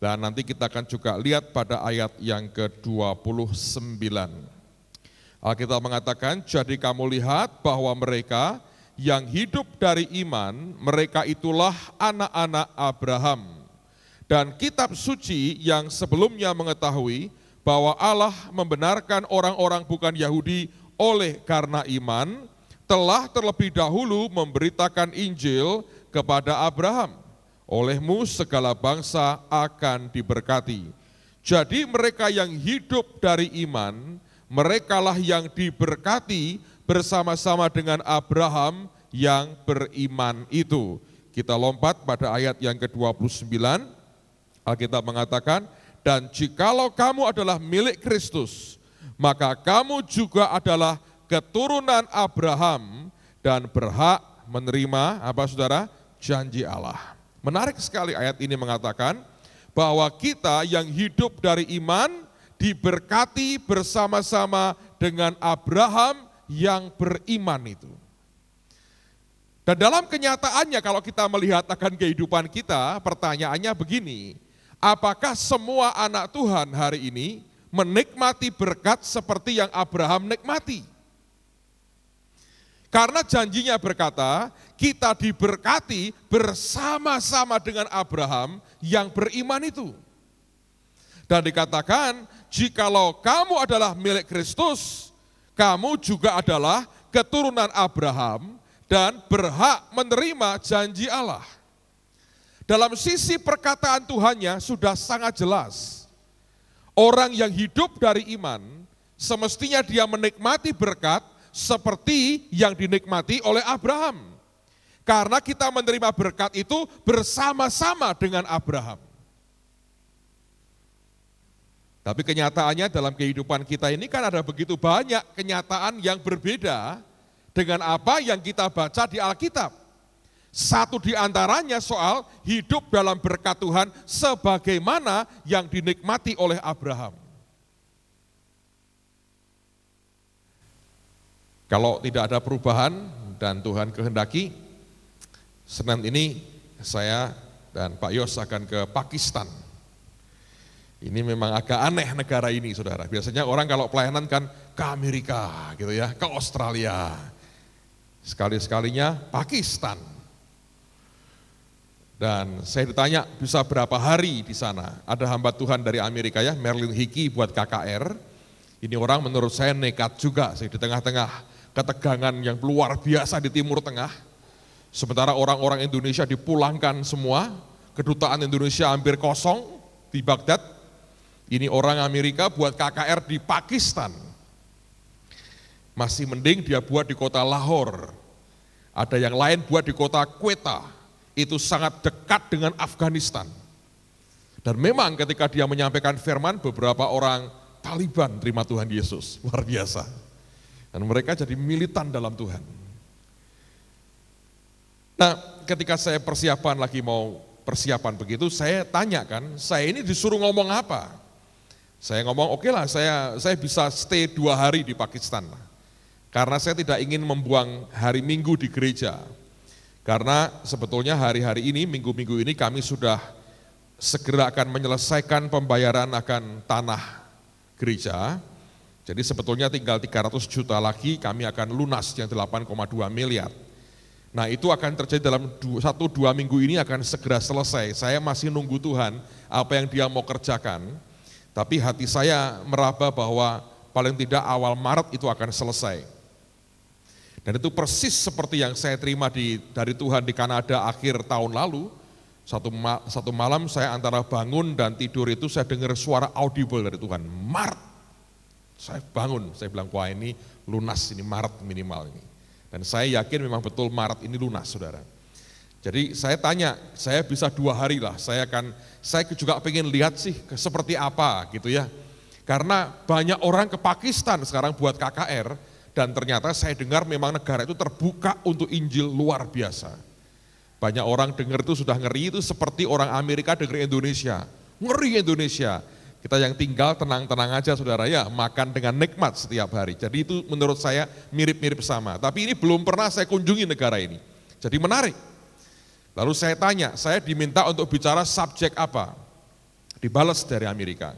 Dan nanti kita akan juga lihat pada ayat yang ke-29. Alkitab mengatakan, jadi kamu lihat bahwa mereka yang hidup dari iman, mereka itulah anak-anak Abraham. Dan kitab suci yang sebelumnya mengetahui bahwa Allah membenarkan orang-orang bukan Yahudi oleh karena iman, telah terlebih dahulu memberitakan Injil kepada Abraham. Olehmu segala bangsa akan diberkati. Jadi mereka yang hidup dari iman, merekalah yang diberkati bersama-sama dengan Abraham yang beriman itu. Kita lompat pada ayat yang ke-29, Alkitab mengatakan, dan jikalau kamu adalah milik Kristus, maka kamu juga adalah keturunan Abraham dan berhak menerima apa saudara? Janji Allah. Menarik sekali ayat ini mengatakan bahwa kita yang hidup dari iman diberkati bersama-sama dengan Abraham yang beriman itu. Dan dalam kenyataannya kalau kita melihat akan kehidupan kita, pertanyaannya begini, apakah semua anak Tuhan hari ini menikmati berkat seperti yang Abraham nikmati? Karena janjinya berkata, kita diberkati bersama-sama dengan Abraham yang beriman itu. Dan dikatakan, jikalau kamu adalah milik Kristus, kamu juga adalah keturunan Abraham dan berhak menerima janji Allah. Dalam sisi perkataan Tuhannya sudah sangat jelas. Orang yang hidup dari iman, semestinya dia menikmati berkat seperti yang dinikmati oleh Abraham. Karena kita menerima berkat itu bersama-sama dengan Abraham. Tapi kenyataannya dalam kehidupan kita ini kan ada begitu banyak kenyataan yang berbeda dengan apa yang kita baca di Alkitab. Satu di antaranya soal hidup dalam berkat Tuhan sebagaimana yang dinikmati oleh Abraham. Kalau tidak ada perubahan dan Tuhan kehendaki, Senin ini saya dan Pak Yos akan ke Pakistan. Ini memang agak aneh negara ini, saudara. Biasanya orang kalau pelayanan kan ke Amerika, gitu ya, ke Australia. Sekali-sekalinya Pakistan. Dan saya ditanya bisa berapa hari di sana. Ada hamba Tuhan dari Amerika ya, Merlin Hickey buat KKR. Ini orang menurut saya nekat juga sih di tengah-tengah ketegangan yang luar biasa di Timur Tengah. Sementara orang-orang Indonesia dipulangkan semua, kedutaan Indonesia hampir kosong di Baghdad. Ini orang Amerika buat KKR di Pakistan. Masih mending dia buat di kota Lahore. Ada yang lain buat di kota Quetta. Itu sangat dekat dengan Afghanistan. Dan memang ketika dia menyampaikan firman, beberapa orang Taliban terima Tuhan Yesus. Luar biasa. Dan mereka jadi militan dalam Tuhan. Nah, ketika saya persiapan lagi mau persiapan begitu, saya tanyakan, saya ini disuruh ngomong apa? Saya ngomong, oke lah, saya bisa stay 2 hari di Pakistan. Karena saya tidak ingin membuang hari Minggu di gereja. Karena sebetulnya hari-hari ini, minggu-minggu ini kami sudah segera akan menyelesaikan pembayaran akan tanah gereja. Jadi sebetulnya tinggal 300 juta lagi kami akan lunas yang 8,2 miliar. Nah itu akan terjadi dalam 1-2 minggu ini akan segera selesai. Saya masih nunggu Tuhan apa yang dia mau kerjakan. Tapi hati saya meraba bahwa paling tidak awal Maret itu akan selesai. Dan itu persis seperti yang saya terima dari Tuhan di Kanada akhir tahun lalu. Satu malam saya antara bangun dan tidur itu saya dengar suara audible dari Tuhan, Maret. Saya bangun, saya bilang, wah ini lunas, ini Maret minimal ini. Dan saya yakin memang betul Maret ini lunas, saudara. Jadi saya tanya, saya bisa 2 hari lah, saya juga pengen lihat sih seperti apa gitu ya. Karena banyak orang ke Pakistan sekarang buat KKR, dan ternyata saya dengar memang negara itu terbuka untuk Injil luar biasa. Banyak orang dengar itu sudah ngeri, itu seperti orang Amerika dengar Indonesia, ngeri Indonesia. Kita yang tinggal tenang-tenang aja saudara ya, makan dengan nikmat setiap hari. Jadi itu menurut saya mirip-mirip sama. Tapi ini belum pernah saya kunjungi negara ini. Jadi menarik. Lalu saya tanya, saya diminta untuk bicara subjek apa? Dibalas dari Amerika.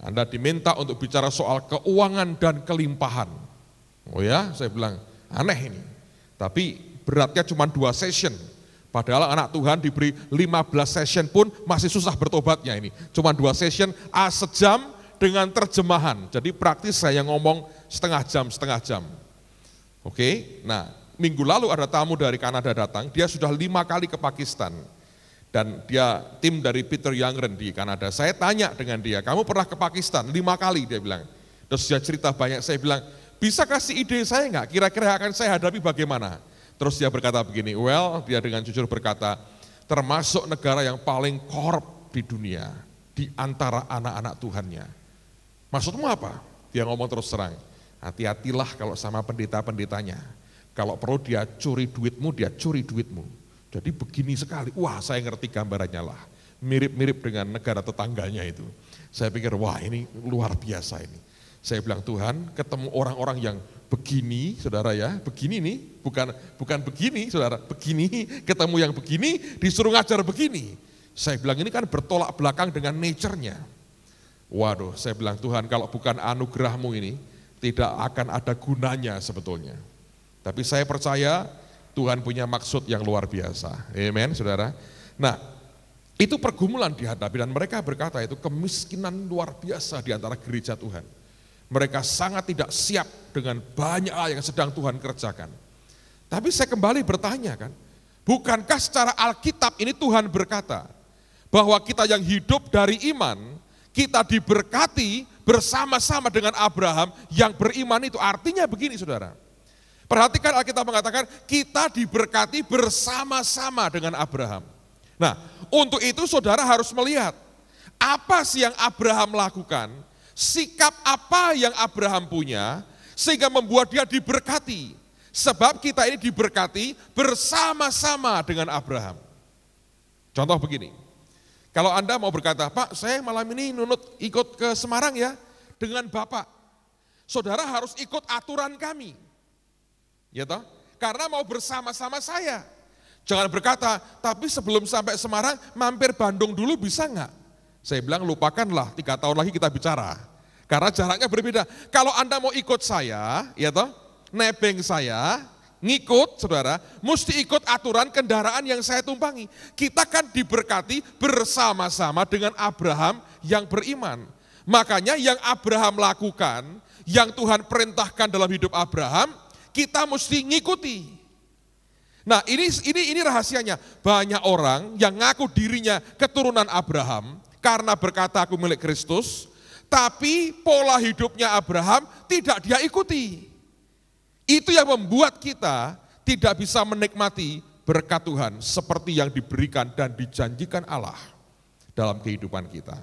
Anda diminta untuk bicara soal keuangan dan kelimpahan. Oh ya, saya bilang, aneh ini. Tapi beratnya cuma 2 session. Padahal anak Tuhan diberi 15 session pun masih susah bertobatnya ini. Cuma 2 session, sejam dengan terjemahan. Jadi praktis saya ngomong setengah jam. Oke, nah minggu lalu ada tamu dari Kanada datang, dia sudah 5 kali ke Pakistan. Dan dia tim dari Peter Youngren di Kanada. Saya tanya dengan dia, kamu pernah ke Pakistan? 5 kali dia bilang. Terus dia cerita banyak, saya bilang, bisa kasih ide saya enggak? Kira-kira akan saya hadapi bagaimana? Terus dia berkata begini, dia dengan jujur berkata, termasuk negara yang paling korup di dunia, di antara anak-anak Tuhannya. Maksudmu apa? Dia ngomong terus terang, hati-hatilah kalau sama pendeta-pendetanya. Kalau perlu dia curi duitmu, dia curi duitmu. Jadi begini sekali, wah saya ngerti gambarannya lah. Mirip-mirip dengan negara tetangganya itu. Saya pikir, wah ini luar biasa ini. Saya bilang, Tuhan ketemu orang-orang yang begini, saudara ya, begini nih, bukan begini saudara, begini, ketemu yang begini, disuruh ngajar begini. Saya bilang ini kan bertolak belakang dengan nature-nya. Waduh, saya bilang Tuhan kalau bukan anugerahmu ini, tidak akan ada gunanya sebetulnya. Tapi saya percaya Tuhan punya maksud yang luar biasa. Amen, saudara. Nah, itu pergumulan dihadapi dan mereka berkata itu kemiskinan luar biasa di antara gereja Tuhan. Mereka sangat tidak siap dengan banyak hal yang sedang Tuhan kerjakan. Tapi saya kembali bertanya kan, bukankah secara Alkitab ini Tuhan berkata bahwa kita yang hidup dari iman, kita diberkati bersama-sama dengan Abraham yang beriman itu. Artinya begini saudara, perhatikan Alkitab mengatakan kita diberkati bersama-sama dengan Abraham. Nah, untuk itu saudara harus melihat apa sih yang Abraham lakukan, sikap apa yang Abraham punya sehingga membuat dia diberkati. Sebab kita ini diberkati bersama-sama dengan Abraham. Contoh begini, kalau Anda mau berkata, Pak saya malam ini ikut ke Semarang ya dengan Bapak. Saudara harus ikut aturan kami. Ya toh? Karena mau bersama-sama saya. Jangan berkata, tapi sebelum sampai Semarang mampir Bandung dulu bisa enggak? Saya bilang lupakanlah, 3 tahun lagi kita bicara. Karena jaraknya berbeda. Kalau Anda mau ikut saya, ya toh, nebeng saya, ngikut saudara, mesti ikut aturan kendaraan yang saya tumpangi. Kita kan diberkati bersama-sama dengan Abraham yang beriman. Makanya yang Abraham lakukan, yang Tuhan perintahkan dalam hidup Abraham, kita mesti ngikuti. Nah ini rahasianya. Banyak orang yang ngaku dirinya keturunan Abraham karena berkata aku milik Kristus, tapi pola hidupnya Abraham tidak dia ikuti. Itu yang membuat kita tidak bisa menikmati berkat Tuhan seperti yang diberikan dan dijanjikan Allah dalam kehidupan kita.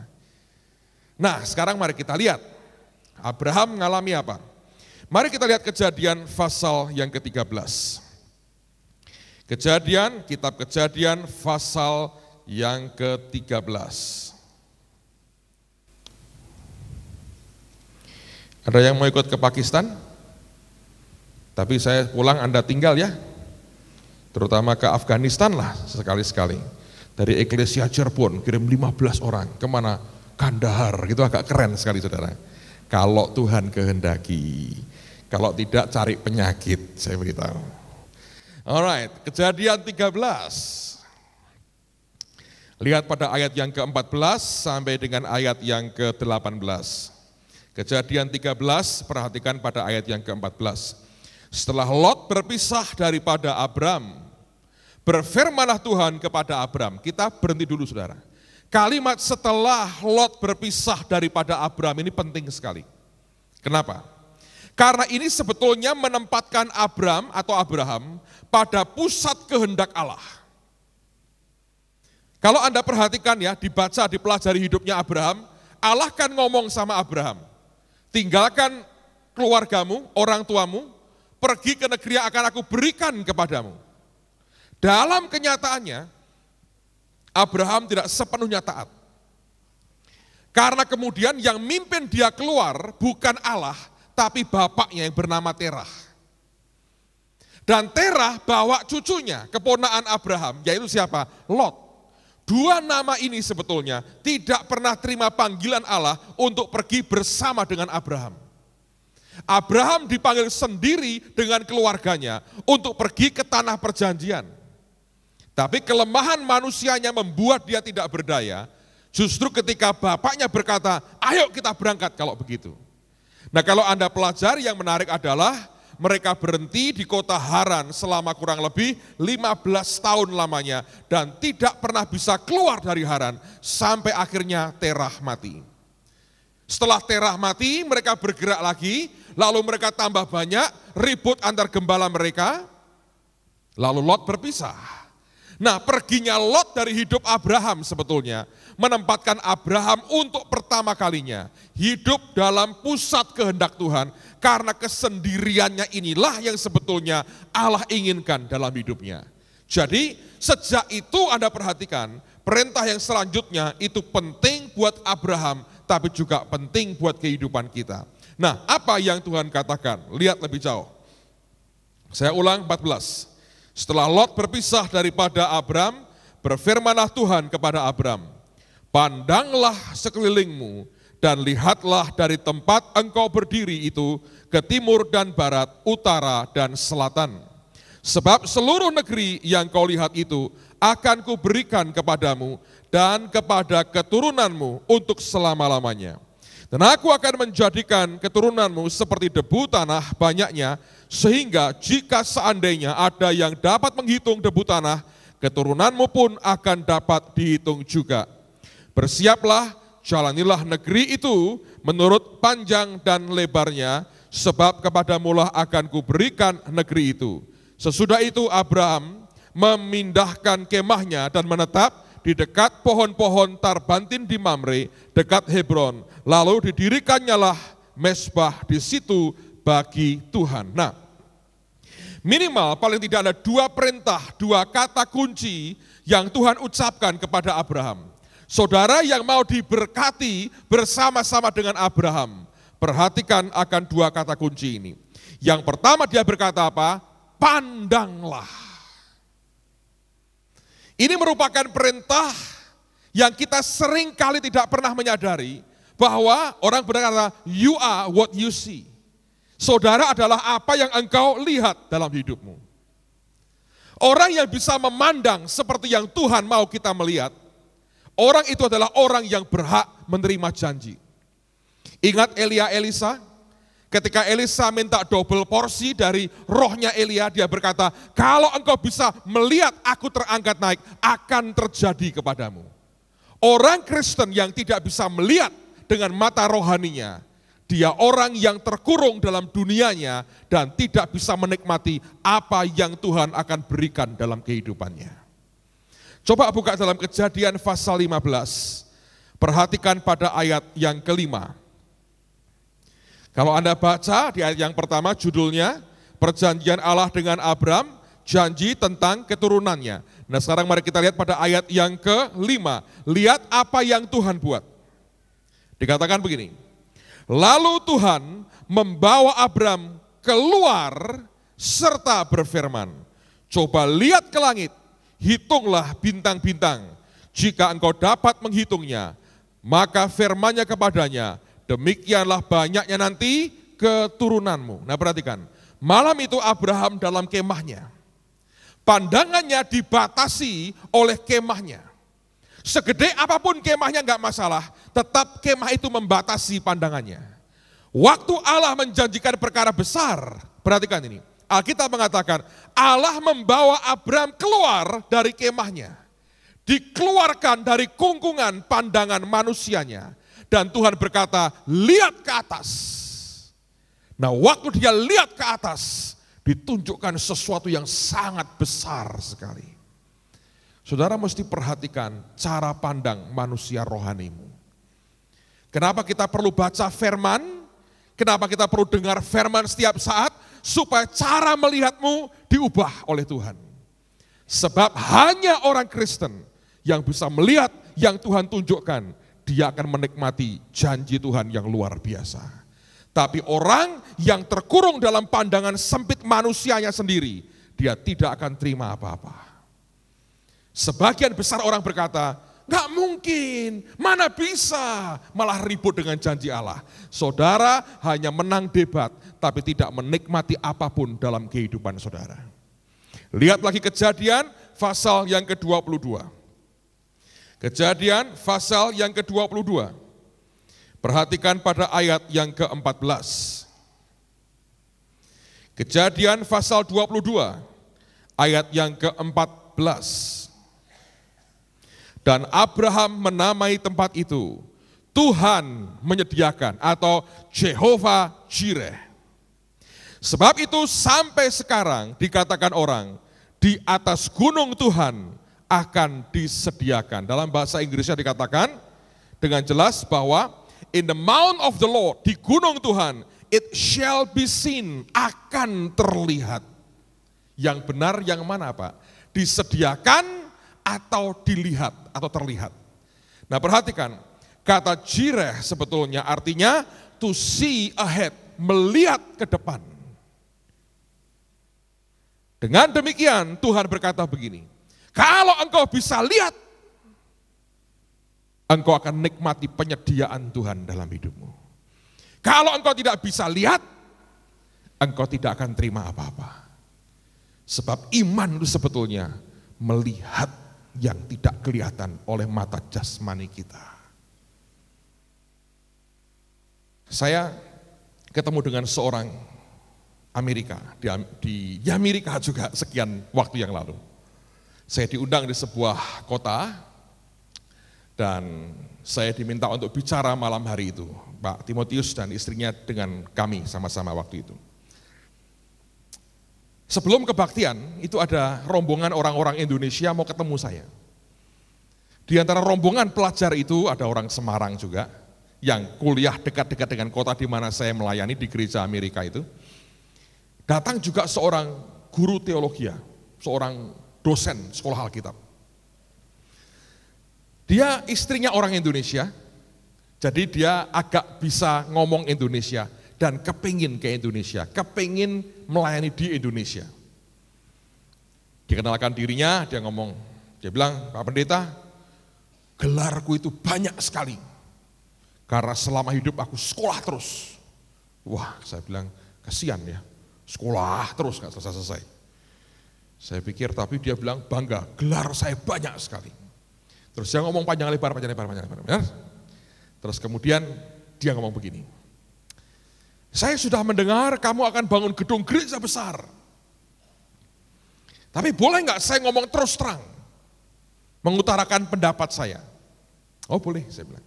Nah sekarang mari kita lihat Abraham mengalami apa. Mari kita lihat Kejadian pasal yang ke-13. Kitab Kejadian pasal yang ke-13. Ada yang mau ikut ke Pakistan? Tapi saya pulang Anda tinggal ya. Terutama ke Afghanistan lah sekali-sekali. Dari Eklesia Cirebon kirim 15 orang. Kemana? Kandahar, gitu agak keren sekali saudara. Kalau Tuhan kehendaki. Kalau tidak cari penyakit, saya beritahu. Alright, Kejadian 13. Lihat pada ayat yang ke-14 sampai dengan ayat yang ke-18. Kejadian 13, perhatikan pada ayat yang ke-14. Setelah Lot berpisah daripada Abram, berfirmanlah Tuhan kepada Abram. Kita berhenti dulu saudara. Kalimat setelah Lot berpisah daripada Abram ini penting sekali. Kenapa? Karena ini sebetulnya menempatkan Abram atau Abraham pada pusat kehendak Allah. Kalau Anda perhatikan ya, dibaca, dipelajari hidupnya Abraham, Allah kan ngomong sama Abraham, tinggalkan keluargamu, orang tuamu, pergi ke negeri yang akan aku berikan kepadamu. Dalam kenyataannya, Abraham tidak sepenuhnya taat. Karena kemudian yang mimpin dia keluar bukan Allah, tapi bapaknya yang bernama Terah. Dan Terah bawa cucunya, keponakan Abraham, yaitu siapa? Lot. Dua nama ini sebetulnya tidak pernah terima panggilan Allah untuk pergi bersama dengan Abraham. Abraham dipanggil sendiri dengan keluarganya untuk pergi ke tanah perjanjian. Tapi kelemahan manusianya membuat dia tidak berdaya. Justru ketika bapaknya berkata, ayo kita berangkat kalau begitu. Nah kalau Anda pelajari, yang menarik adalah mereka berhenti di kota Haran selama kurang lebih 15 tahun lamanya dan tidak pernah bisa keluar dari Haran sampai akhirnya Terah mati. Setelah Terah mati, mereka bergerak lagi, lalu mereka tambah banyak, ribut antar gembala mereka, lalu Lot berpisah. Nah, perginya Lot dari hidup Abraham sebetulnya menempatkan Abraham untuk pertama kalinya hidup dalam pusat kehendak Tuhan, karena kesendiriannya inilah yang sebetulnya Allah inginkan dalam hidupnya. Jadi sejak itu Anda perhatikan, perintah yang selanjutnya itu penting buat Abraham, tapi juga penting buat kehidupan kita. Nah, apa yang Tuhan katakan? Lihat lebih jauh. Saya ulang 14. Setelah Lot berpisah daripada Abram, berfirmanlah Tuhan kepada Abram, pandanglah sekelilingmu dan lihatlah dari tempat engkau berdiri itu ke timur dan barat, utara dan selatan. Sebab seluruh negeri yang kau lihat itu akan kuberikan kepadamu dan kepada keturunanmu untuk selama-lamanya. Dan aku akan menjadikan keturunanmu seperti debu tanah banyaknya, sehingga jika seandainya ada yang dapat menghitung debu tanah, keturunanmu pun akan dapat dihitung juga. Bersiaplah, jalanilah negeri itu menurut panjang dan lebarnya, sebab kepadamulah akan kuberikan negeri itu. Sesudah itu Abraham memindahkan kemahnya dan menetap di dekat pohon-pohon tarbantin di Mamre, dekat Hebron. Lalu didirikannyalah mezbah di situ bagi Tuhan. Nah, minimal paling tidak ada dua perintah, dua kata kunci yang Tuhan ucapkan kepada Abraham. Saudara yang mau diberkati bersama-sama dengan Abraham, perhatikan akan dua kata kunci ini. Yang pertama dia berkata apa? Pandanglah. Ini merupakan perintah yang kita sering kali tidak pernah menyadari, bahwa orang berkata, you are what you see. Saudara adalah apa yang engkau lihat dalam hidupmu. Orang yang bisa memandang seperti yang Tuhan mau kita melihat, orang itu adalah orang yang berhak menerima janji. Ingat Elia Elisa? Ketika Elisa minta double porsi dari rohnya Elia, dia berkata, kalau engkau bisa melihat aku terangkat naik, akan terjadi kepadamu. Orang Kristen yang tidak bisa melihat dengan mata rohaninya, dia orang yang terkurung dalam dunianya dan tidak bisa menikmati apa yang Tuhan akan berikan dalam kehidupannya. Coba buka dalam Kejadian pasal 15, perhatikan pada ayat yang kelima. Kalau Anda baca di ayat yang pertama judulnya, perjanjian Allah dengan Abram, janji tentang keturunannya. Nah sekarang mari kita lihat pada ayat yang kelima, lihat apa yang Tuhan buat. Dikatakan begini, lalu Tuhan membawa Abram keluar serta berfirman, coba lihat ke langit, hitunglah bintang-bintang, jika engkau dapat menghitungnya, maka firman-Nya kepadanya, demikianlah banyaknya nanti keturunanmu. Nah perhatikan, malam itu Abraham dalam kemahnya. Pandangannya dibatasi oleh kemahnya. Segede apapun kemahnya enggak masalah, tetap kemah itu membatasi pandangannya. Waktu Allah menjanjikan perkara besar, perhatikan ini. Alkitab mengatakan, Allah membawa Abraham keluar dari kemahnya. Dikeluarkan dari kungkungan pandangan manusianya. Dan Tuhan berkata, lihat ke atas. Nah waktu dia lihat ke atas, ditunjukkan sesuatu yang sangat besar sekali. Saudara mesti perhatikan cara pandang manusia rohanimu. Kenapa kita perlu baca firman? Kenapa kita perlu dengar firman setiap saat? Supaya cara melihatmu diubah oleh Tuhan. Sebab hanya orang Kristen yang bisa melihat yang Tuhan tunjukkan, dia akan menikmati janji Tuhan yang luar biasa. Tapi orang yang terkurung dalam pandangan sempit manusianya sendiri, dia tidak akan terima apa-apa. Sebagian besar orang berkata, nggak mungkin, mana bisa, malah ribut dengan janji Allah. Saudara hanya menang debat, tapi tidak menikmati apapun dalam kehidupan saudara. Lihat lagi Kejadian pasal yang ke-22. Kejadian pasal yang ke-22. Perhatikan pada ayat yang ke-14. Kejadian pasal 22, ayat yang ke-14. Dan Abraham menamai tempat itu Tuhan menyediakan atau Jehovah Jireh. Sebab itu sampai sekarang dikatakan orang di atas gunung Tuhan akan disediakan. Dalam bahasa Inggrisnya dikatakan dengan jelas bahwa in the mount of the Lord, di gunung Tuhan, it shall be seen, akan terlihat. Yang benar yang mana Pak? Disediakan atau dilihat atau terlihat. Nah perhatikan, kata jireh sebetulnya artinya to see ahead, melihat ke depan. Dengan demikian Tuhan berkata begini, kalau engkau bisa lihat, engkau akan nikmati penyediaan Tuhan dalam hidupmu. Kalau engkau tidak bisa lihat, engkau tidak akan terima apa-apa. Sebab iman itu sebetulnya melihat yang tidak kelihatan oleh mata jasmani kita. Saya ketemu dengan seorang Amerika, di Amerika juga sekian waktu yang lalu. Saya diundang di sebuah kota dan saya diminta untuk bicara malam hari itu. Pak Timotius dan istrinya dengan kami sama-sama waktu itu. Sebelum kebaktian, itu ada rombongan orang-orang Indonesia mau ketemu saya. Di antara rombongan pelajar itu ada orang Semarang juga, yang kuliah dekat-dekat dengan kota di mana saya melayani di gereja Amerika itu. Datang juga seorang guru teologi, seorang dosen sekolah Alkitab. Dia istrinya orang Indonesia, jadi dia agak bisa ngomong Indonesia. Dan kepingin ke Indonesia, kepingin melayani di Indonesia. Dikenalkan dirinya, dia ngomong, dia bilang, Pak Pendeta, gelarku itu banyak sekali. Karena selama hidup aku sekolah terus. Wah, saya bilang, kasihan ya, sekolah terus gak selesai-selesai. Saya pikir, tapi dia bilang, bangga, gelar saya banyak sekali. Terus dia ngomong panjang lebar. Benar? Terus kemudian dia ngomong begini, saya sudah mendengar kamu akan bangun gedung gereja besar. Tapi boleh nggak saya ngomong terus terang? Mengutarakan pendapat saya. Oh boleh, saya bilang.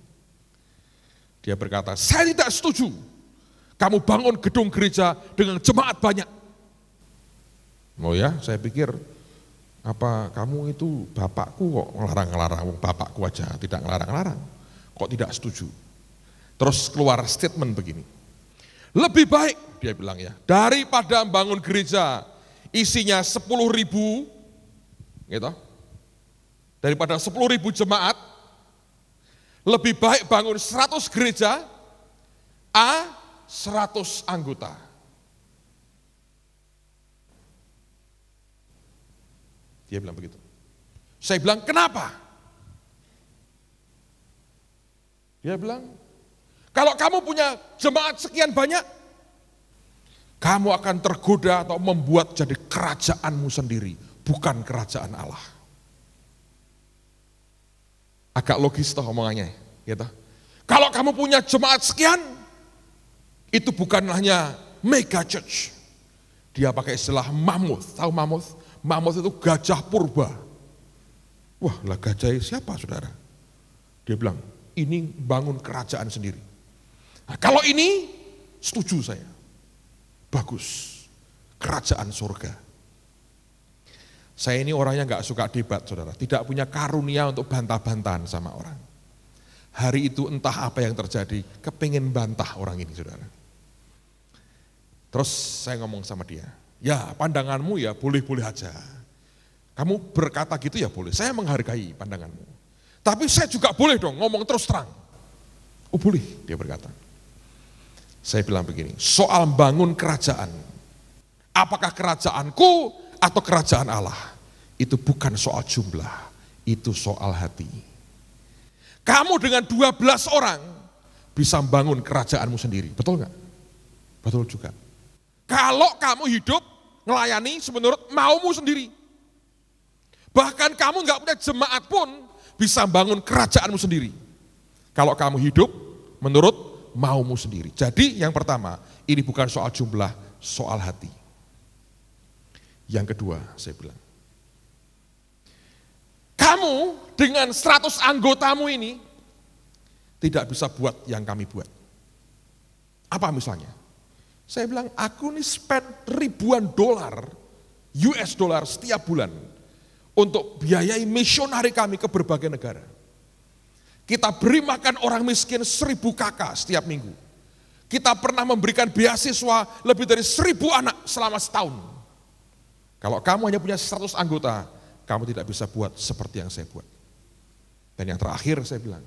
Dia berkata, saya tidak setuju. Kamu bangun gedung gereja dengan jemaat banyak. Oh ya, saya pikir, apa kamu itu bapakku kok ngelarang-ngelarang, bapakku aja tidak ngelarang-ngelarang. Kok tidak setuju? Terus keluar statement begini. Lebih baik, dia bilang ya, daripada bangun gereja isinya 10.000, gitu, daripada 10.000 jemaat, lebih baik bangun 100 gereja, 100 anggota. Dia bilang begitu. Saya bilang, kenapa? Dia bilang, kalau kamu punya jemaat sekian banyak, kamu akan tergoda atau membuat jadi kerajaanmu sendiri, bukan kerajaan Allah. Agak logis toh omongannya, gitu. Kalau kamu punya jemaat sekian, itu bukan hanya mega church. Dia pakai istilah mammoth, tahu mammoth? Mammoth itu gajah purba. Wah, lah gajah siapa saudara? Dia bilang, ini bangun kerajaan sendiri. Nah, kalau ini setuju saya, bagus, kerajaan surga. Saya ini orangnya nggak suka debat saudara, tidak punya karunia untuk bantah-bantahan sama orang. Hari itu entah apa yang terjadi, kepingin bantah orang ini saudara. Terus saya ngomong sama dia, ya pandanganmu ya boleh-boleh aja. Kamu berkata gitu ya boleh, saya menghargai pandanganmu. Tapi saya juga boleh dong ngomong terus terang. Oh boleh, dia berkata. Saya bilang begini, soal bangun kerajaan, apakah kerajaanku atau kerajaan Allah, itu bukan soal jumlah, Itu soal hati. Kamu dengan 12 orang bisa membangun kerajaanmu sendiri, betul nggak? Betul juga. Kalau kamu hidup melayani menurut maumu sendiri. Bahkan kamu nggak punya jemaat pun bisa membangun kerajaanmu sendiri. Kalau kamu hidup menurut maumu sendiri. Jadi yang pertama, ini bukan soal jumlah, soal hati. Yang kedua, saya bilang, kamu dengan 100 anggotamu ini tidak bisa buat yang kami buat. Apa misalnya? Saya bilang, aku nih spend ribuan dolar, US dollar setiap bulan untuk biayai misionari kami ke berbagai negara. Kita beri makan orang miskin 1000 kakak setiap minggu. Kita pernah memberikan beasiswa lebih dari 1000 anak selama setahun. Kalau kamu hanya punya 100 anggota, kamu tidak bisa buat seperti yang saya buat. Dan yang terakhir saya bilang,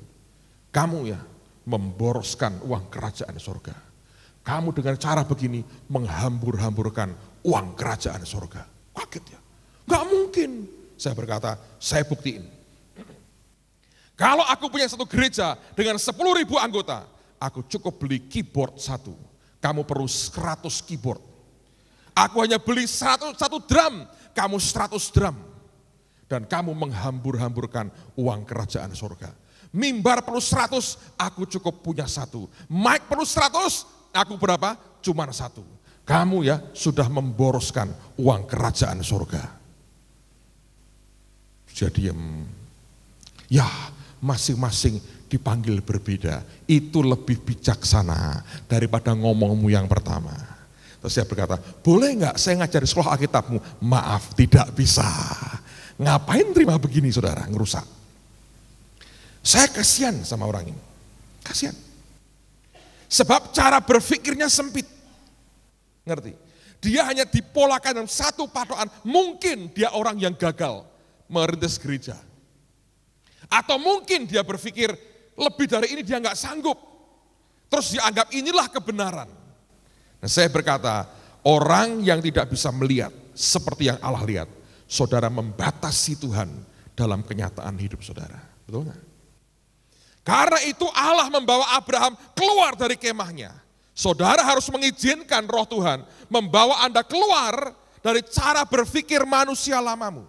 kamu ya memboroskan uang kerajaan surga. Kamu dengan cara begini menghambur-hamburkan uang kerajaan surga. Kaget ya? Gak mungkin. Saya berkata, saya buktiin. Kalau aku punya satu gereja dengan 10.000 anggota, aku cukup beli keyboard satu. Kamu perlu 100 keyboard. Aku hanya beli satu drum, kamu 100 drum. Dan kamu menghambur-hamburkan uang kerajaan surga. Mimbar perlu 100, aku cukup punya satu. Mic perlu 100, aku berapa? Cuman satu. Kamu ya sudah memboroskan uang kerajaan surga. Jadi ya masing-masing dipanggil berbeda. Itu lebih bijaksana daripada ngomongmu yang pertama. Terus saya berkata, boleh nggak saya ngajari sekolah Alkitabmu? Maaf, tidak bisa. Ngapain terima begini saudara, ngerusak. Saya kasihan sama orang ini. Kasihan. Sebab cara berpikirnya sempit. Ngerti? Dia hanya dipolakan dalam satu patokan. Mungkin dia orang yang gagal merintis gereja. Atau mungkin dia berpikir lebih dari ini dia nggak sanggup. Terus dianggap inilah kebenaran. Nah, saya berkata, orang yang tidak bisa melihat seperti yang Allah lihat, saudara membatasi Tuhan dalam kenyataan hidup saudara. Betul nggak? Karena itu Allah membawa Abraham keluar dari kemahnya. Saudara harus mengizinkan roh Tuhan membawa Anda keluar dari cara berpikir manusia lamamu.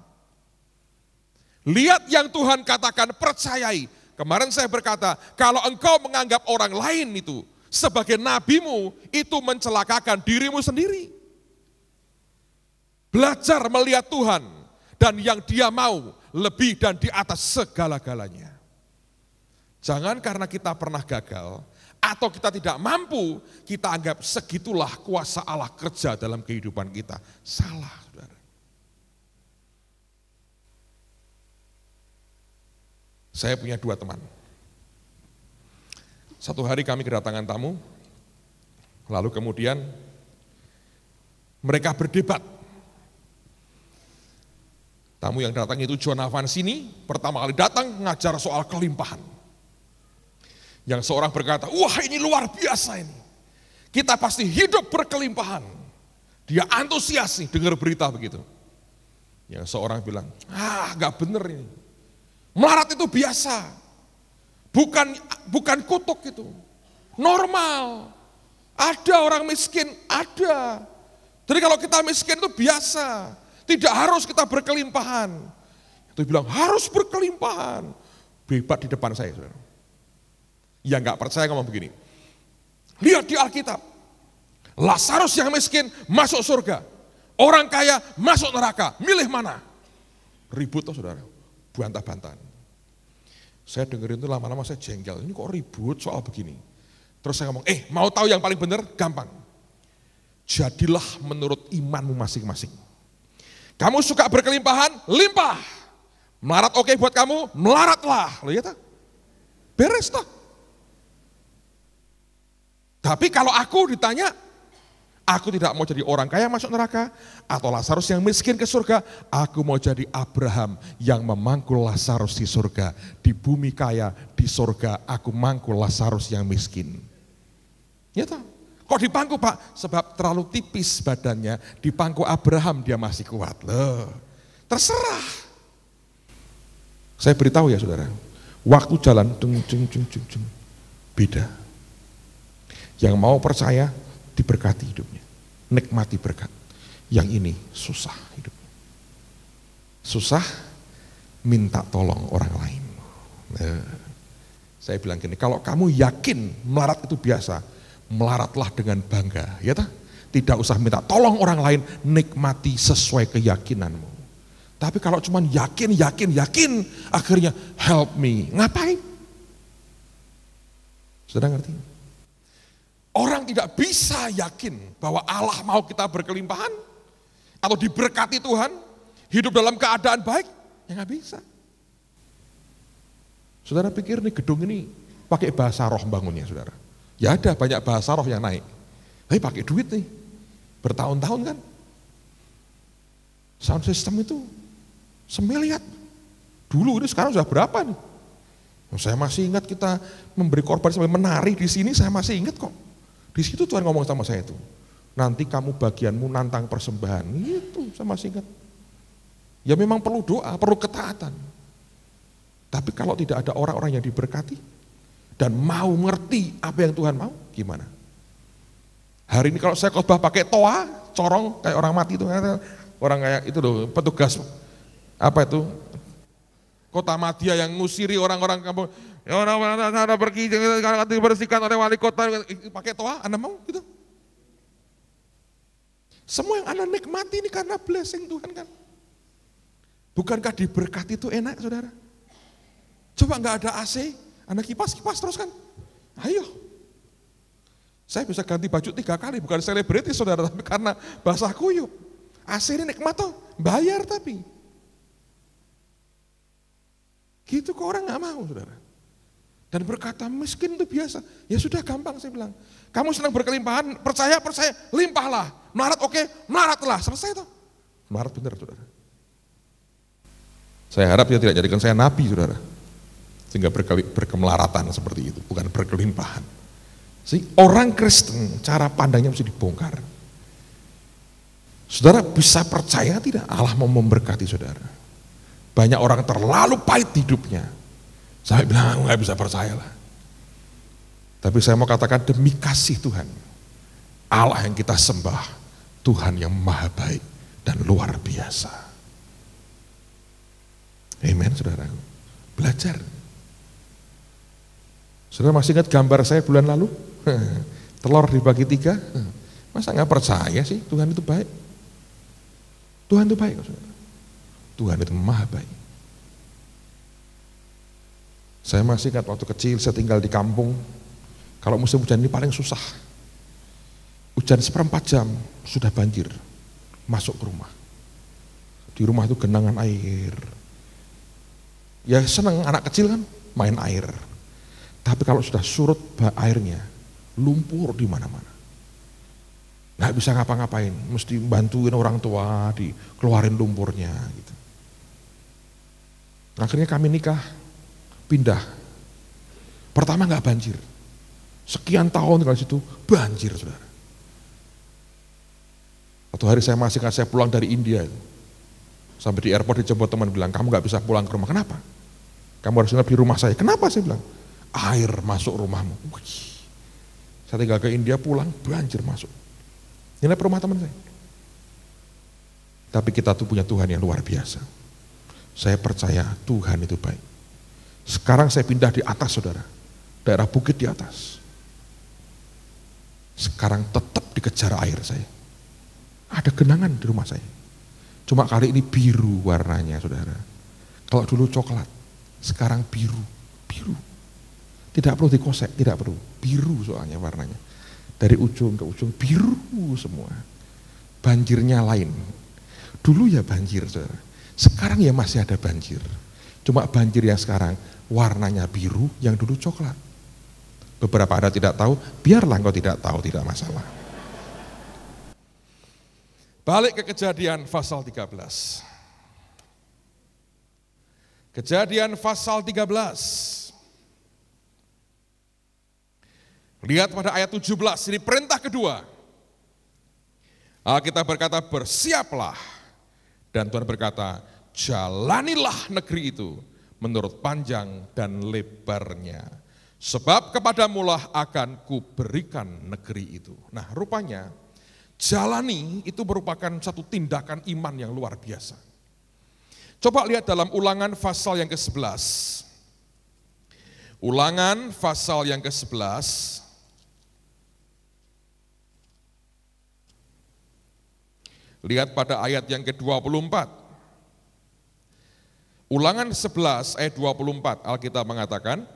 Lihat yang Tuhan katakan, percayai. Kemarin saya berkata, kalau engkau menganggap orang lain itu sebagai nabimu, itu mencelakakan dirimu sendiri. Belajar melihat Tuhan dan yang Dia mau lebih dan di atas segala-galanya. Jangan karena kita pernah gagal atau kita tidak mampu, kita anggap segitulah kuasa Allah kerja dalam kehidupan kita. Salah, saudara. Saya punya 2 teman. Satu hari kami kedatangan tamu, lalu kemudian mereka berdebat. Tamu yang datang itu John Avancini, pertama kali datang ngajar soal kelimpahan. Yang seorang berkata, wah ini luar biasa ini. Kita pasti hidup berkelimpahan. Dia antusias nih dengar berita begitu. Yang seorang bilang, gak bener ini. Melarat itu biasa. Bukan kutuk itu. Normal. Ada orang miskin, ada. Jadi kalau kita miskin itu biasa. Tidak harus kita berkelimpahan. Itu bilang harus berkelimpahan. Bebat di depan saya, saudara. Yang gak percaya ngomong begini. Lihat di Alkitab. Lazarus yang miskin masuk surga. Orang kaya masuk neraka. Milih mana? Ribut tuh saudara. Bantah-bantahan. Saya dengerin itu lama-lama saya jengkel. Ini kok ribut soal begini. Terus saya ngomong, mau tahu yang paling benar? Gampang. Jadilah menurut imanmu masing-masing. Kamu suka berkelimpahan? Limpah. Melarat oke buat kamu? Melaratlah. Loh ya tak? Beres tak? Tapi kalau aku ditanya, aku tidak mau jadi orang kaya masuk neraka, atau Lazarus yang miskin ke surga, aku mau jadi Abraham yang memangkul Lazarus di surga. Di bumi kaya, di surga, aku mangkul Lazarus yang miskin. Ya toh? Kok dipangku Pak? Sebab terlalu tipis badannya, dipangku Abraham dia masih kuat. Loh, terserah. Saya beritahu ya saudara, waktu jalan beda. Yang mau percaya diberkati hidupnya, nikmati berkat. Yang ini susah hidupnya. Susah minta tolong orang lain. Saya bilang gini, kalau kamu yakin melarat itu biasa, melaratlah dengan bangga, ya tak? Tidak usah minta tolong orang lain, nikmati sesuai keyakinanmu. Tapi kalau cuma yakin, akhirnya help me, ngapain? Sudah ngerti? Orang tidak bisa yakin bahwa Allah mau kita berkelimpahan, atau diberkati Tuhan, hidup dalam keadaan baik, ya nggak bisa. Saudara pikir nih gedung ini pakai bahasa roh bangunnya saudara? Ya ada banyak bahasa roh yang naik, tapi pakai duit nih, bertahun-tahun kan. Sound system itu semiliar. Dulu ini sekarang sudah berapa nih? Saya masih ingat kita memberi korban sampai menari di sini, saya masih ingat kok. Di situ Tuhan ngomong sama saya itu, nanti kamu bagianmu nantang persembahan, itu saya masih ingat. Ya memang perlu doa, perlu ketaatan. Tapi kalau tidak ada orang-orang yang diberkati dan mau ngerti apa yang Tuhan mau, gimana? Hari ini kalau saya khotbah pakai toa, corong kayak orang mati itu, orang kayak itu loh, petugas apa itu? Kota Madya yang ngusiri orang-orang kampung, ya orang-orang pergi dibersihkan oleh wali kota, pakai toa, Anda mau gitu? Semua yang Anda nikmati ini karena blessing Tuhan kan? Bukankah diberkati itu enak saudara? Coba nggak ada AC, Anda kipas-kipas terus kan? Ayo. Saya bisa ganti baju 3 kali, bukan selebriti saudara, tapi karena basah kuyup. AC ini nikmat toh, bayar tapi. Gitu kok orang nggak mau saudara. Dan berkata miskin itu biasa, ya sudah gampang saya bilang. Kamu senang berkelimpahan, percaya, limpahlah. Melarat oke, melaratlah, selesai toh. Melarat benar saudara. Saya harap dia tidak jadikan saya nabi saudara. Sehingga berkemelaratan seperti itu, bukan berkelimpahan. Orang Kristen cara pandangnya mesti dibongkar. Saudara bisa percaya tidak Allah mau memberkati saudara? Banyak orang terlalu pahit hidupnya. Saya bilang aku nggak bisa percayalah. Tapi saya mau katakan demi kasih Tuhan, Allah yang kita sembah, Tuhan yang maha baik dan luar biasa. Amen saudaraku. Belajar. Saudara masih ingat gambar saya bulan lalu? Telur dibagi 3. Masa nggak percaya sih Tuhan itu baik? Tuhan itu baik saudara. Tuhan itu maha baik. Saya masih ingat waktu kecil saya tinggal di kampung. Kalau musim hujan ini paling susah. Hujan 1/4 jam sudah banjir masuk ke rumah. Di rumah itu genangan air. Ya senang anak kecil kan main air. Tapi kalau sudah surut airnya, lumpur di mana-mana. Nggak bisa ngapa-ngapain, mesti bantuin orang tua dikeluarin lumpurnya gitu. Akhirnya kami nikah, pindah. Pertama nggak banjir. Sekian tahun tinggal di situ, banjir saudara. Satu hari saya masih saya pulang dari India. Sampai di airport dijemput teman bilang, kamu nggak bisa pulang ke rumah, kenapa? Kamu harus nginep di rumah saya, kenapa saya bilang? Air masuk rumahmu. Wih. Saya tinggal ke India pulang, banjir masuk. Nginep rumah teman saya. Tapi kita tuh punya Tuhan yang luar biasa. Saya percaya Tuhan itu baik. Sekarang saya pindah di atas saudara. Daerah bukit di atas. Sekarang tetap dikejar air saya. Ada genangan di rumah saya. Cuma kali ini biru warnanya saudara. Kalau dulu coklat, sekarang biru. Tidak perlu dikosek, tidak perlu. Biru soalnya warnanya. Dari ujung ke ujung biru semua. Banjirnya lain. Dulu ya banjir saudara. Sekarang ya masih ada banjir. Cuma banjir yang sekarang warnanya biru, yang dulu coklat. Beberapa Anda tidak tahu, biarlah engkau tidak tahu, tidak masalah. Balik ke Kejadian pasal 13. Kejadian pasal 13. Lihat pada ayat 17, ini perintah kedua. Alkitab berkata, bersiaplah. Dan Tuhan berkata, jalanilah negeri itu, menurut panjang dan lebarnya. Sebab kepadamulah akan kuberikan negeri itu. Nah, rupanya jalani itu merupakan satu tindakan iman yang luar biasa. Coba lihat dalam Ulangan pasal yang ke-11. Ulangan pasal yang ke-11. Lihat pada ayat yang ke-24. Ulangan 11 ayat 24, Alkitab mengatakan,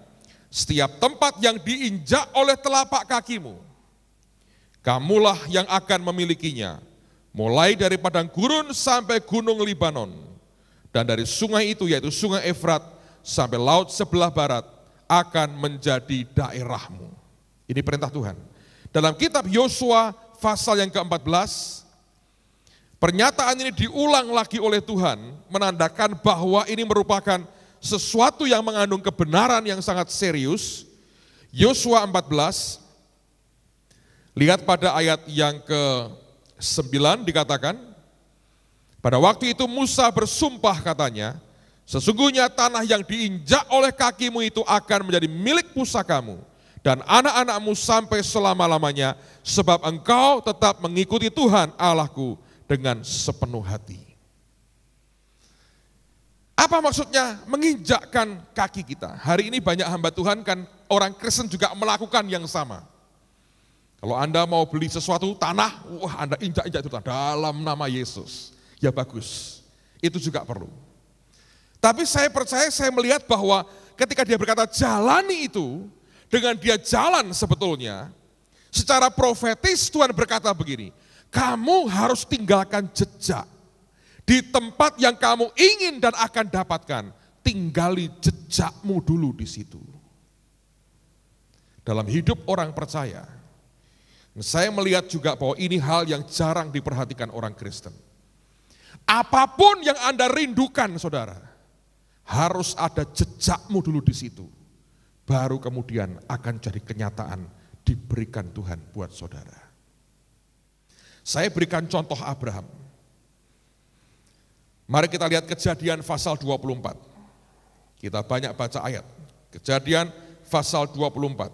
setiap tempat yang diinjak oleh telapak kakimu, kamulah yang akan memilikinya, mulai dari padang gurun sampai gunung Libanon, dan dari sungai itu yaitu sungai Efrat sampai laut sebelah barat akan menjadi daerahmu. Ini perintah Tuhan. Dalam kitab Yosua pasal yang ke-14, pernyataan ini diulang lagi oleh Tuhan, menandakan bahwa ini merupakan sesuatu yang mengandung kebenaran yang sangat serius. Yosua 14, lihat pada ayat yang ke-9 dikatakan, pada waktu itu Musa bersumpah katanya, sesungguhnya tanah yang diinjak oleh kakimu itu akan menjadi milik pusakamu dan anak-anakmu sampai selama-lamanya, sebab engkau tetap mengikuti Tuhan Allahku dengan sepenuh hati. Apa maksudnya menginjakkan kaki kita? Hari ini banyak hamba Tuhan kan, orang Kristen juga melakukan yang sama. Kalau Anda mau beli sesuatu tanah, wah Anda injak-injak itu dalam nama Yesus. Ya bagus, itu juga perlu. Tapi saya percaya, saya melihat bahwa ketika dia berkata jalani itu, dengan dia jalan sebetulnya, secara profetis Tuhan berkata begini, kamu harus tinggalkan jejak. Di tempat yang kamu ingin dan akan dapatkan, tinggali jejakmu dulu di situ. Dalam hidup orang percaya, saya melihat juga bahwa ini hal yang jarang diperhatikan orang Kristen. Apapun yang Anda rindukan, saudara, harus ada jejakmu dulu di situ. Baru kemudian akan jadi kenyataan diberikan Tuhan buat saudara. Saya berikan contoh Abraham. Mari kita lihat Kejadian pasal 24. Kita banyak baca ayat. Kejadian pasal 24.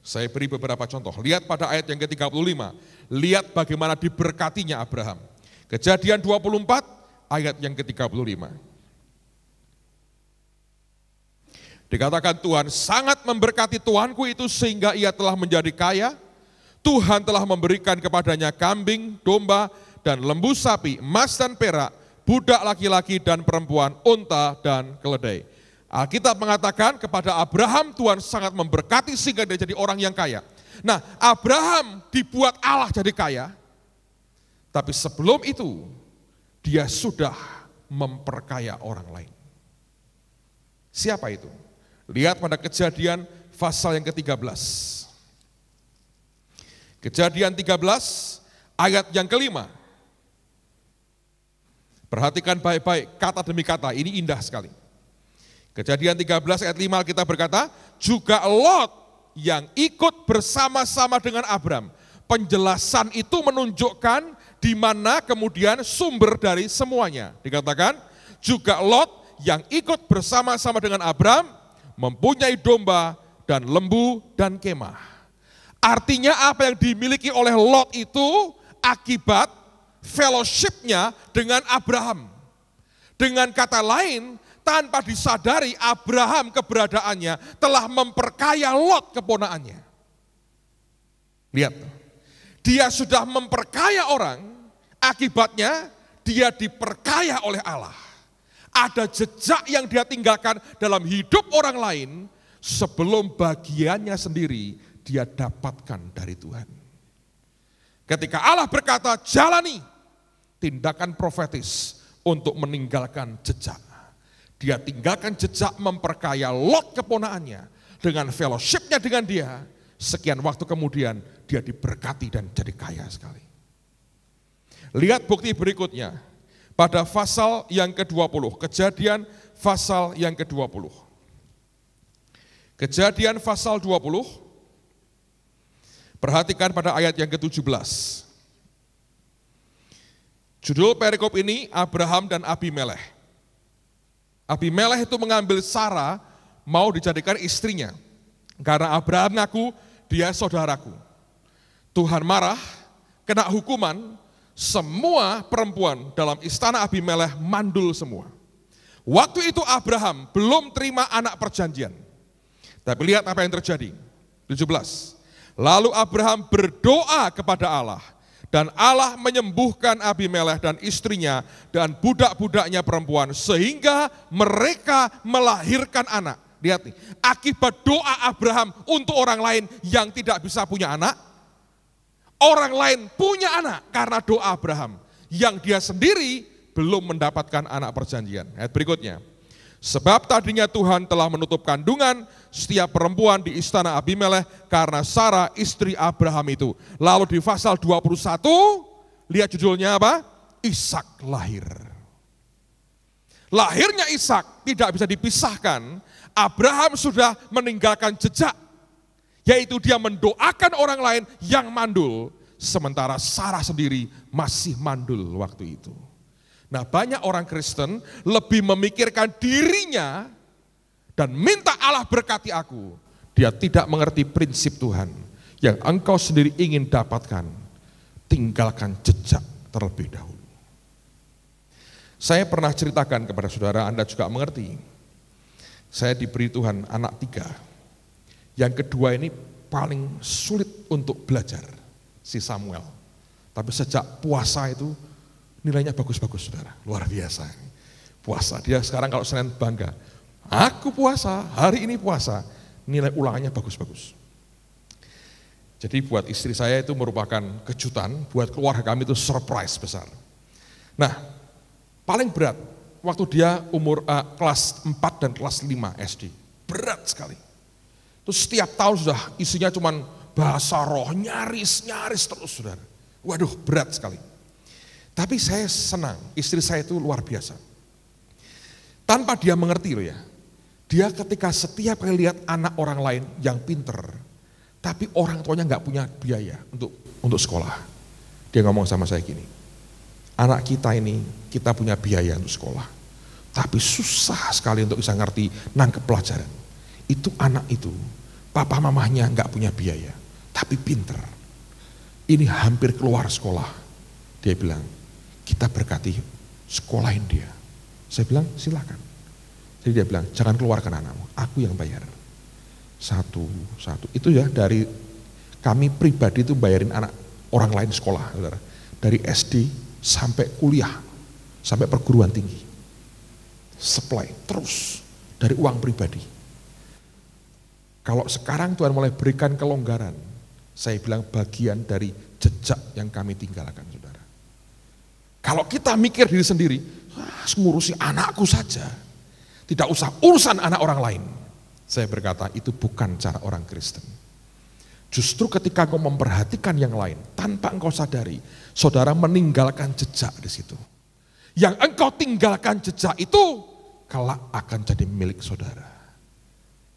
Saya beri beberapa contoh. Lihat pada ayat yang ke-35. Lihat bagaimana diberkatinya Abraham. Kejadian 24 ayat yang ke-35. Dikatakan Tuhan sangat memberkati tuanku itu sehingga ia telah menjadi kaya. Tuhan telah memberikan kepadanya kambing, domba, dan lembu sapi, emas dan perak, budak laki-laki dan perempuan, unta dan keledai. Alkitab mengatakan kepada Abraham Tuhan sangat memberkati sehingga dia jadi orang yang kaya. Nah, Abraham dibuat Allah jadi kaya, tapi sebelum itu dia sudah memperkaya orang lain. Siapa itu? Lihat pada Kejadian pasal yang ke-13. Kejadian 13 ayat yang ke-5. Perhatikan baik-baik kata demi kata, ini indah sekali. Kejadian 13 ayat 5 kita berkata, juga Lot yang ikut bersama-sama dengan Abram. Penjelasan itu menunjukkan di mana kemudian sumber dari semuanya. Dikatakan, juga Lot yang ikut bersama-sama dengan Abram mempunyai domba dan lembu dan kemah. Artinya apa yang dimiliki oleh Lot itu akibat fellowship-nya dengan Abraham. Dengan kata lain, tanpa disadari Abraham keberadaannya telah memperkaya Lot keponakannya. Lihat, dia sudah memperkaya orang, akibatnya dia diperkaya oleh Allah. Ada jejak yang dia tinggalkan dalam hidup orang lain sebelum bagiannya sendiri dia dapatkan dari Tuhan. Ketika Allah berkata jalani, tindakan profetis untuk meninggalkan jejak. Dia tinggalkan jejak memperkaya Lot keponakannya dengan fellowship-nya dengan dia. Sekian waktu kemudian dia diberkati dan jadi kaya sekali. Lihat bukti berikutnya pada pasal yang ke-20, Kejadian pasal yang ke-20. Kejadian pasal 20. Perhatikan pada ayat yang ke-17. Judul perikop ini Abraham dan Abimelekh. Abimelekh itu mengambil Sarah mau dijadikan istrinya. Karena Abraham ngaku dia saudaraku. Tuhan marah, kena hukuman, semua perempuan dalam istana Abimelekh mandul semua. Waktu itu Abraham belum terima anak perjanjian. Tapi lihat apa yang terjadi. 17. Lalu Abraham berdoa kepada Allah. Dan Allah menyembuhkan Abimelekh dan istrinya dan budak-budaknya perempuan. Sehingga mereka melahirkan anak. Lihat nih, akibat doa Abraham untuk orang lain yang tidak bisa punya anak. Orang lain punya anak karena doa Abraham. Yang dia sendiri belum mendapatkan anak perjanjian. Ayat berikutnya. Sebab tadinya Tuhan telah menutup kandungan setiap perempuan di istana Abimelekh karena Sarah istri Abraham itu. Lalu di pasal 21, lihat judulnya apa? Ishak lahir. Lahirnya Ishak tidak bisa dipisahkan. Abraham sudah meninggalkan jejak, yaitu dia mendoakan orang lain yang mandul, sementara Sarah sendiri masih mandul waktu itu. Nah, banyak orang Kristen lebih memikirkan dirinya dan minta Allah berkati aku. Dia tidak mengerti prinsip Tuhan yang engkau sendiri ingin dapatkan. Tinggalkan jejak terlebih dahulu. Saya pernah ceritakan kepada saudara, Anda juga mengerti. Saya diberi Tuhan anak 3. Yang kedua ini paling sulit untuk belajar, si Samuel. Tapi sejak puasa itu nilainya bagus-bagus, saudara, luar biasa. Puasa, dia sekarang kalau Senin bangga, aku puasa, hari ini puasa, nilai ulangannya bagus-bagus. Jadi buat istri saya itu merupakan kejutan, buat keluarga kami itu surprise besar. Nah, paling berat, waktu dia umur kelas 4 dan kelas 5 SD, berat sekali. Terus setiap tahun sudah isinya cuman bahasa roh, nyaris terus, saudara. Waduh, berat sekali. Tapi saya senang, istri saya itu luar biasa. Tanpa dia mengerti loh ya. Dia ketika setiap kali lihat anak orang lain yang pinter, tapi orang tuanya nggak punya biaya untuk sekolah. Dia ngomong sama saya gini, anak kita ini kita punya biaya untuk sekolah, tapi susah sekali untuk bisa ngerti nangkep pelajaran. Itu anak itu, papa mamahnya nggak punya biaya, tapi pinter. Ini hampir keluar sekolah. Dia bilang, kita berkati sekolahin dia. Saya bilang silakan. Jadi dia bilang jangan keluarkan anakmu, aku yang bayar. Satu. Itu ya dari kami pribadi itu bayarin anak orang lain sekolah, saudara. Dari SD sampai kuliah, sampai perguruan tinggi. Supply terus dari uang pribadi. Kalau sekarang Tuhan mulai berikan kelonggaran, saya bilang bagian dari jejak yang kami tinggalkan, saudara. Kalau kita mikir diri sendiri, ngurusi anakku saja, tidak usah urusan anak orang lain. Saya berkata itu bukan cara orang Kristen. Justru ketika engkau memperhatikan yang lain, tanpa engkau sadari, saudara meninggalkan jejak di situ. Yang engkau tinggalkan jejak itu, kelak akan jadi milik saudara.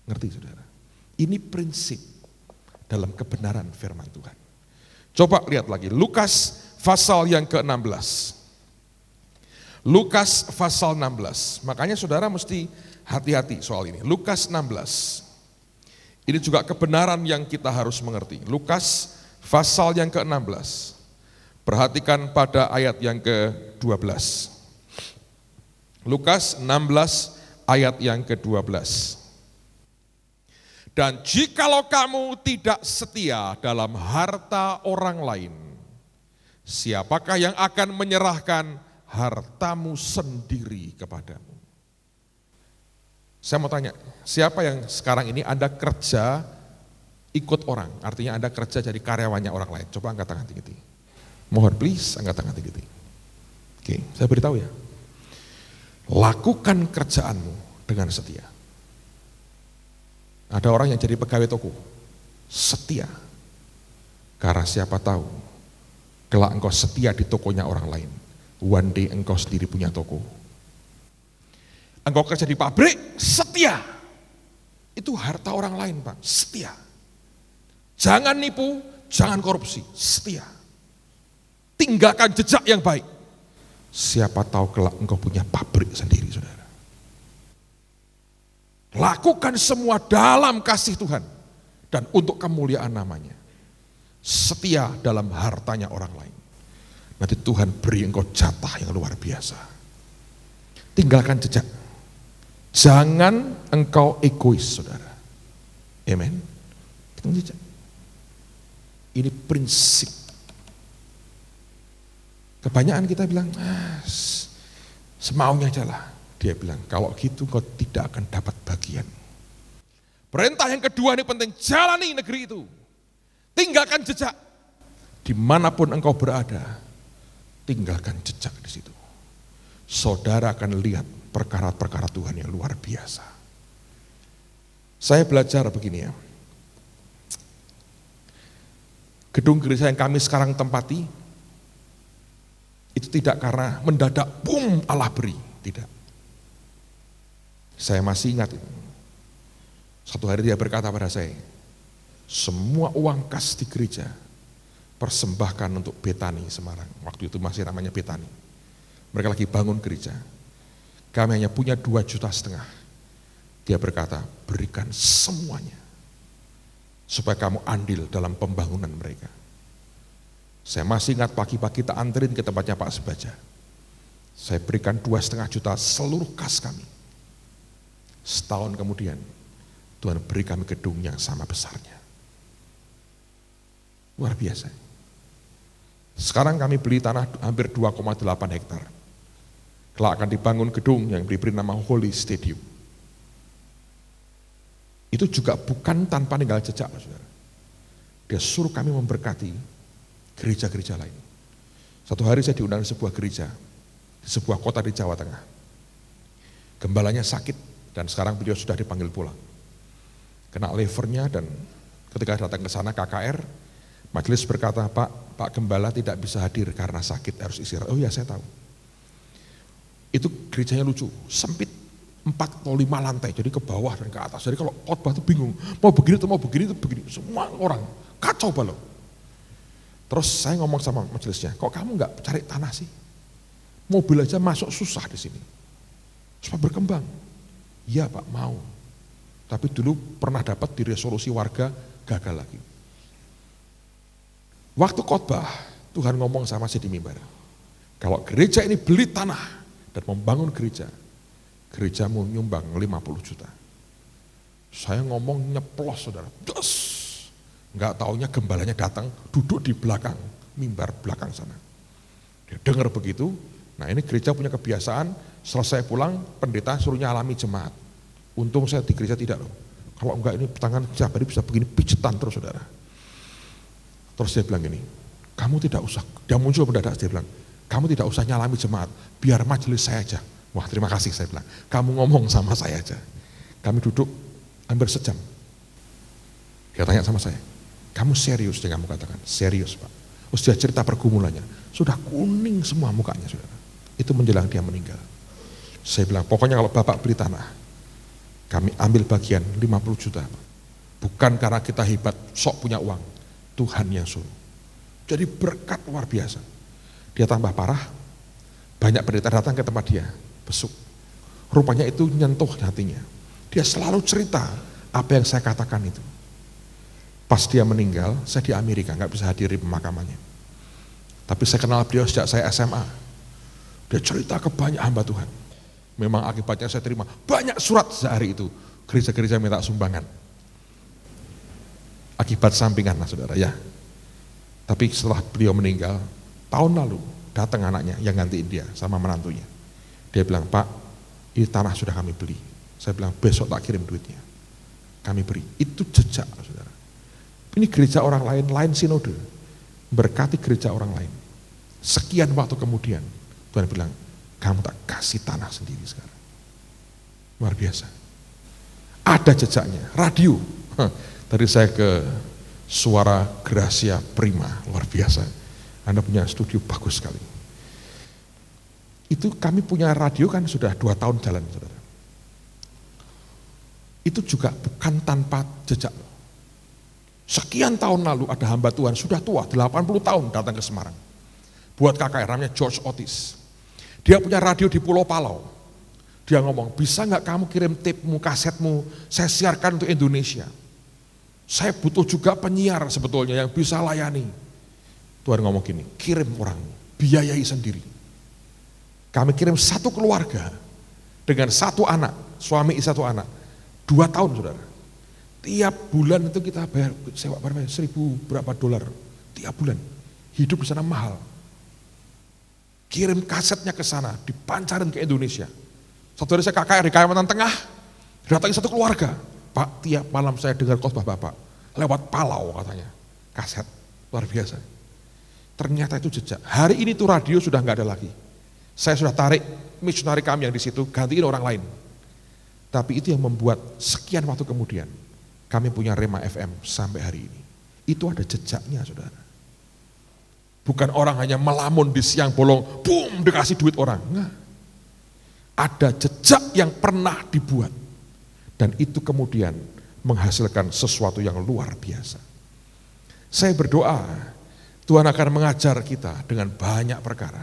Ngerti saudara? Ini prinsip dalam kebenaran firman Tuhan. Coba lihat lagi, Lukas pasal yang ke-16. Lukas pasal 16. Makanya saudara mesti hati-hati soal ini. Lukas 16. Ini juga kebenaran yang kita harus mengerti. Lukas pasal yang ke-16. Perhatikan pada ayat yang ke-12. Lukas 16 ayat yang ke-12. Dan jikalau kamu tidak setia dalam harta orang lain, siapakah yang akan menyerahkan hartamu sendiri kepadamu? Saya mau tanya, siapa yang sekarang ini Anda kerja ikut orang, artinya Anda kerja jadi karyawannya orang lain? Coba angkat tangan tinggi. Mohon please, angkat tangan tinggi. Oke, saya beritahu ya. Lakukan kerjaanmu dengan setia. Ada orang yang jadi pegawai toko, setia. Karena siapa tahu, kelak engkau setia di tokonya orang lain. One day engkau sendiri punya toko. Engkau kerja di pabrik, setia. Itu harta orang lain, Pak, setia. Jangan nipu, jangan korupsi, setia. Tinggalkan jejak yang baik. Siapa tahu kelak engkau punya pabrik sendiri, saudara. Lakukan semua dalam kasih Tuhan dan untuk kemuliaan namanya. Setia dalam hartanya orang lain. Nanti Tuhan beri engkau jatah yang luar biasa. Tinggalkan jejak. Jangan engkau egois, saudara. Amen. Tinggalkan jejak. Ini prinsip. Kebanyakan kita bilang, semaunya aja lah. Dia bilang, kalau gitu kau tidak akan dapat bagian. Perintah yang kedua ini penting, jalani negeri itu. Tinggalkan jejak. Dimanapun engkau berada, tinggalkan jejak di situ. Saudara akan lihat perkara-perkara Tuhan yang luar biasa. Saya belajar begini ya. Gedung gereja yang kami sekarang tempati, itu tidak karena mendadak, boom, Allah beri. Tidak. Saya masih ingat itu. Satu hari dia berkata pada saya, semua uang kas di gereja, persembahkan untuk Betani Semarang. Waktu itu masih namanya Betani. Mereka lagi bangun gereja. Kami hanya punya 2,5 juta. Dia berkata, berikan semuanya. Supaya kamu andil dalam pembangunan mereka. Saya masih ingat pagi-pagi kita anterin ke tempatnya Pak Sebaja. Saya berikan 2,5 juta seluruh kas kami. Setahun kemudian, Tuhan beri kami gedung yang sama besarnya. Luar biasa. Sekarang kami beli tanah hampir 2,8 hektar. Kelak akan dibangun gedung yang diberi nama Holy Stadium. Itu juga bukan tanpa ninggal jejak, saudara. Dia suruh kami memberkati gereja-gereja lain. Satu hari saya diundang di sebuah gereja, di sebuah kota di Jawa Tengah. Gembalanya sakit dan sekarang beliau sudah dipanggil pulang. Kena levernya dan ketika datang ke sana KKR, majelis berkata, Pak Gembala tidak bisa hadir karena sakit, harus istirahat. Oh ya, saya tahu. Itu gerejanya lucu, sempit 4 atau 5 lantai, jadi ke bawah dan ke atas. Jadi kalau khotbah itu bingung, mau begini atau mau begini itu begini. Semua orang kacau balau. Terus saya ngomong sama majelisnya, kok kamu nggak cari tanah sih? Mobil aja masuk susah di sini. Supaya berkembang. Iya Pak, mau. Tapi dulu pernah dapat di resolusi warga, gagal lagi. Waktu khotbah, Tuhan ngomong sama saya di mimbar. Kalau gereja ini beli tanah dan membangun gereja, gerejamu nyumbang 50 juta. Saya ngomong nyeplos, saudara. Des! Nggak taunya gembalanya datang, duduk di belakang, mimbar belakang sana. Dia dengar begitu, nah ini gereja punya kebiasaan, selesai pulang, pendeta suruh nyalami jemaat. Untung saya di gereja tidak loh. Kalau enggak ini tangan jabari bisa begini, pijetan terus, saudara. Terus dia bilang gini, kamu tidak usah, dia muncul mendadak, dia bilang, kamu tidak usah nyalami jemaat, biar majelis saya aja. Wah terima kasih, saya bilang, kamu ngomong sama saya aja. Kami duduk hampir sejam. Dia tanya sama saya, kamu serius? Dia kamu katakan, serius Pak. Terus dia cerita pergumulannya, sudah kuning semua mukanya, saudara. Itu menjelang dia meninggal. Saya bilang, pokoknya kalau Bapak beli tanah, kami ambil bagian 50 juta. Pak. Bukan karena kita hebat, sok punya uang. Tuhan yang suruh. Jadi berkat luar biasa. Dia tambah parah, banyak pendeta datang ke tempat dia, besuk. Rupanya itu nyentuh hatinya. Dia selalu cerita apa yang saya katakan itu. Pas dia meninggal, saya di Amerika, nggak bisa hadiri pemakamannya. Tapi saya kenal beliau sejak saya SMA. Dia cerita ke banyak hamba Tuhan. Memang akibatnya saya terima banyak surat sehari itu. Gereja-gereja minta sumbangan. Akibat sampingan lah saudara ya. Tapi setelah beliau meninggal, tahun lalu datang anaknya yang gantiin dia sama menantunya. Dia bilang, Pak, ini tanah sudah kami beli. Saya bilang, besok tak kirim duitnya. Kami beri. Itu jejak saudara. Ini gereja orang lain, lain sinode. Berkati gereja orang lain. Sekian waktu kemudian, Tuhan bilang, kamu tak kasih tanah sendiri sekarang. Luar biasa. Ada jejaknya, radio. Tadi saya ke Suara Gracia Prima, luar biasa. Anda punya studio bagus sekali. Itu kami punya radio kan sudah 2 tahun jalan, saudara. Itu juga bukan tanpa jejak. Sekian tahun lalu ada hamba Tuhan, sudah tua, 80 tahun datang ke Semarang. Buat KKR, namanya George Otis. Dia punya radio di Pulau Palau. Dia ngomong, bisa nggak kamu kirim tapemu, kasetmu, saya siarkan untuk Indonesia. Saya butuh juga penyiar sebetulnya yang bisa layani. Tuhan ngomong gini, kirim orang, biayai sendiri. Kami kirim satu keluarga dengan satu anak, suami satu anak, 2 tahun saudara. Tiap bulan itu kita bayar sewa berapa? 1.000 berapa dolar tiap bulan. Hidup di sana mahal. Kirim kasetnya ke sana, dipancarin ke Indonesia. Satu hari saya KKR di Kalimantan Tengah, datangi satu keluarga. Pak, tiap malam saya dengar khotbah Bapak, lewat Palau katanya, kaset, luar biasa. Ternyata itu jejak. Hari ini tuh radio sudah nggak ada lagi. Saya sudah tarik misionari kami yang di situ, gantiin orang lain. Tapi itu yang membuat sekian waktu kemudian, kami punya Rema FM sampai hari ini. Itu ada jejaknya saudara. Bukan orang hanya melamun di siang bolong, boom, dikasih duit orang. Enggak. Ada jejak yang pernah dibuat. Dan itu kemudian menghasilkan sesuatu yang luar biasa. Saya berdoa, Tuhan akan mengajar kita dengan banyak perkara.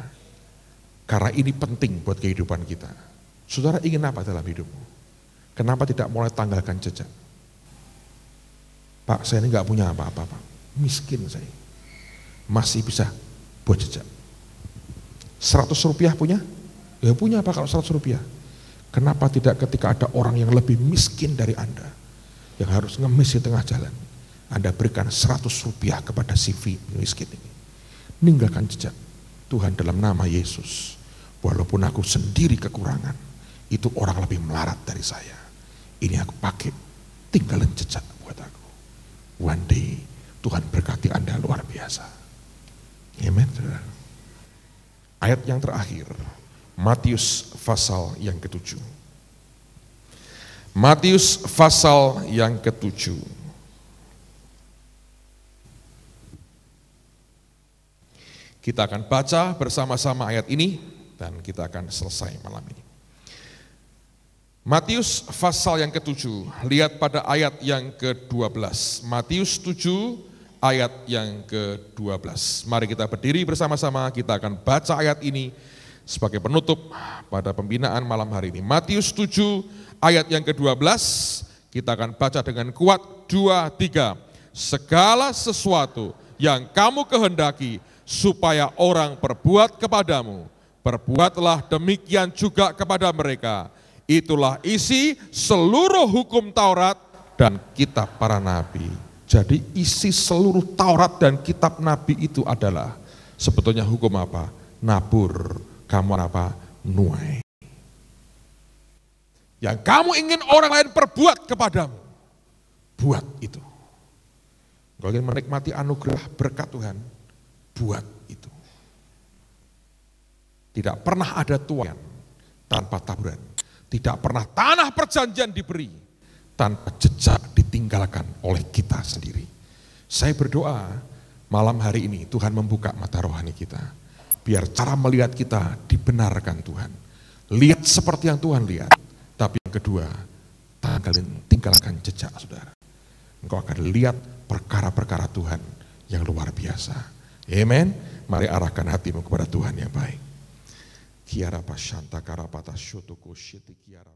Karena ini penting buat kehidupan kita. Saudara ingin apa dalam hidupmu? Kenapa tidak mulai tanggalkan jejak? Pak, saya ini gak punya apa-apa, Pak. Miskin saya. Masih bisa buat jejak. 100 rupiah punya? Ya punya Pak kalau 100 rupiah. Kenapa tidak ketika ada orang yang lebih miskin dari Anda, yang harus ngemis di tengah jalan, Anda berikan 100 rupiah kepada si miskin ini. Ninggalkan jejak. Tuhan dalam nama Yesus, walaupun aku sendiri kekurangan, itu orang lebih melarat dari saya. Ini aku pakai, tinggalin jejak buat aku. One day, Tuhan berkati Anda luar biasa. Amen. Ayat yang terakhir, Matius pasal yang ke-7. Matius pasal yang ke-7. Kita akan baca bersama-sama ayat ini dan kita akan selesai malam ini. Matius pasal yang ke-7, lihat pada ayat yang ke-12. Matius 7 ayat yang ke-12. Mari kita berdiri bersama-sama, kita akan baca ayat ini sebagai penutup pada pembinaan malam hari ini. Matius 7 ayat yang ke-12, kita akan baca dengan kuat 2, 3. Segala sesuatu yang kamu kehendaki supaya orang perbuat kepadamu, perbuatlah demikian juga kepada mereka. Itulah isi seluruh hukum Taurat dan kitab para nabi. Jadi isi seluruh Taurat dan kitab nabi itu adalah sebetulnya hukum apa? Nabur, kamu apa? Nuai. Yang kamu ingin orang lain perbuat kepadamu, buat itu. Kalau ingin menikmati anugerah berkat Tuhan, buat itu. Tidak pernah ada tuan tanpa taburan. Tidak pernah tanah perjanjian diberi tanpa jejak ditinggalkan oleh kita sendiri. Saya berdoa malam hari ini Tuhan membuka mata rohani kita. Biar cara melihat kita dibenarkan Tuhan. Lihat seperti yang Tuhan lihat. Tapi yang kedua, tinggalkan jejak saudara. Engkau akan lihat perkara-perkara Tuhan yang luar biasa. Amen. Mari arahkan hatimu kepada Tuhan yang baik. Kiara pasanta karapata syutuku syiti kiara